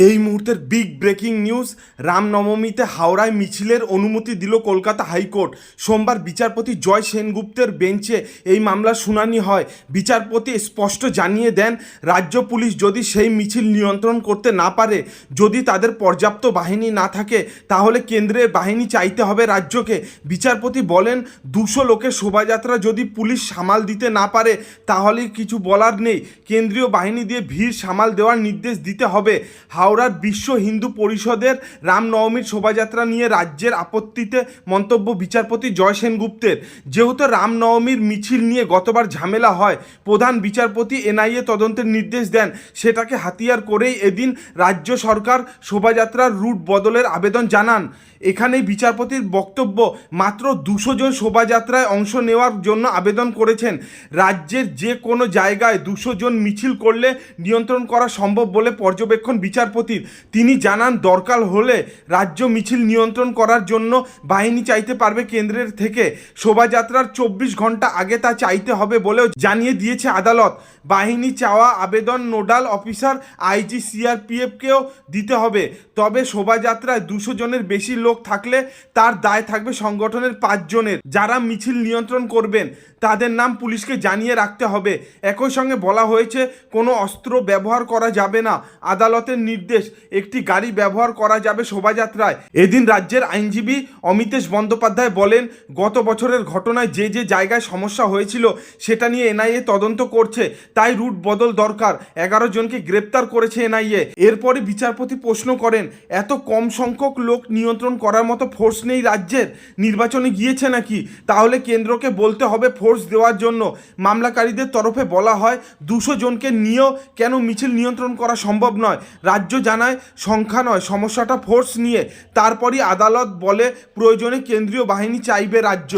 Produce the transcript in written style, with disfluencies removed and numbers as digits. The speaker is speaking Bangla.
এই মুহূর্তের বিগ ব্রেকিং নিউজ, রামনবমীতে হাওড়ায় মিছিলের অনুমতি দিল কলকাতা হাইকোর্ট। সোমবার বিচারপতি জয় সেনগুপ্তের বেঞ্চে এই মামলার শুনানি হয়। বিচারপতি স্পষ্ট জানিয়ে দেন, রাজ্য পুলিশ যদি সেই মিছিল নিয়ন্ত্রণ করতে না পারে, যদি তাদের পর্যাপ্ত বাহিনী না থাকে, তাহলে কেন্দ্রের বাহিনী চাইতে হবে রাজ্যকে। বিচারপতি বলেন, 200 লোকের শোভাযাত্রা যদি পুলিশ সামাল দিতে না পারে, তাহলে কিছু বলার নেই। কেন্দ্রীয় বাহিনী দিয়ে ভিড় সামাল দেওয়ার নির্দেশ দিতে হবে। হাওড়ার বিশ্ব হিন্দু পরিষদের রামনবমীর শোভাযাত্রা নিয়ে রাজ্যের আপত্তিতে মন্তব্য বিচারপতি জয় সেনগুপ্তের। যেহেতু রামনবমীর মিছিল নিয়ে গতবার ঝামেলা হয়, প্রধান বিচারপতি এনআইএ তদন্তের নির্দেশ দেন। সেটাকে হাতিয়ার করেই এদিন রাজ্য সরকার শোভাযাত্রার রুট বদলের আবেদন জানান। এখানেই বিচারপতির বক্তব্য, মাত্র 200 জন শোভাযাত্রায় অংশ নেওয়ার জন্য আবেদন করেছেন। রাজ্যের যে কোনো জায়গায় 200 জন মিছিল করলে নিয়ন্ত্রণ করা সম্ভব বলে পর্যবেক্ষণ বিচারপতির। তিনি জানান, দরকার হলে রাজ্য মিছিল নিয়ন্ত্রণ করার জন্য বাহিনী চাইতে পারবে কেন্দ্রের থেকে। শোভাযাত্রার 24 ঘন্টা আগে তা চাইতে হবে বলেও জানিয়ে দিয়েছে আদালত। বাহিনী চাওয়া আবেদন নোডাল অফিসার আইজি সিআরপিএফকেও দিতে হবে। তবে শোভাযাত্রায় 200 জনের বেশি লোক থাকলে তার দায় থাকবে সংগঠনের 5 জনের। যারা মিছিল নিয়ন্ত্রণ করবেন তাদের নাম পুলিশকে জানিয়ে রাখতে হবে। একই সঙ্গে বলা হয়েছে, কোনো অস্ত্র ব্যবহার করা যাবে না। আদালতের নির্দেশ, একটি গাড়ি ব্যবহার করা যাবে শোভাযাত্রায়। এদিন রাজ্যের আইনজীবী অমিতেশ বন্দ্যোপাধ্যায় বলেন, গত বছরের ঘটনায় যে যে জায়গায় সমস্যা হয়েছিল সেটা নিয়ে এনআইএ তদন্ত করছে, তাই রুট বদল দরকার। 11 জনকে গ্রেপ্তার করেছে এনআইএ। এরপরে বিচারপতি প্রশ্ন করেন, এত কম সংখ্যক লোক নিয়ন্ত্রণ করার মতো ফোর্স নেই রাজ্যের? নির্বাচনে গিয়েছে নাকি? তাহলে কেন্দ্রকে বলতে হবে ফোর্স দেওয়ার জন্য। মামলাকারীদের তরফে বলা হয়, 200 জনকে নিয়েও কেন মিছিল নিয়ন্ত্রণ করা সম্ভব নয়। রাজ্য জানায়, সংখ্যা নয়, সমস্যাটা ফোর্স নিয়ে। তারপরই আদালত বলে, প্রয়োজনে কেন্দ্রীয় বাহিনী চাইবে রাজ্য।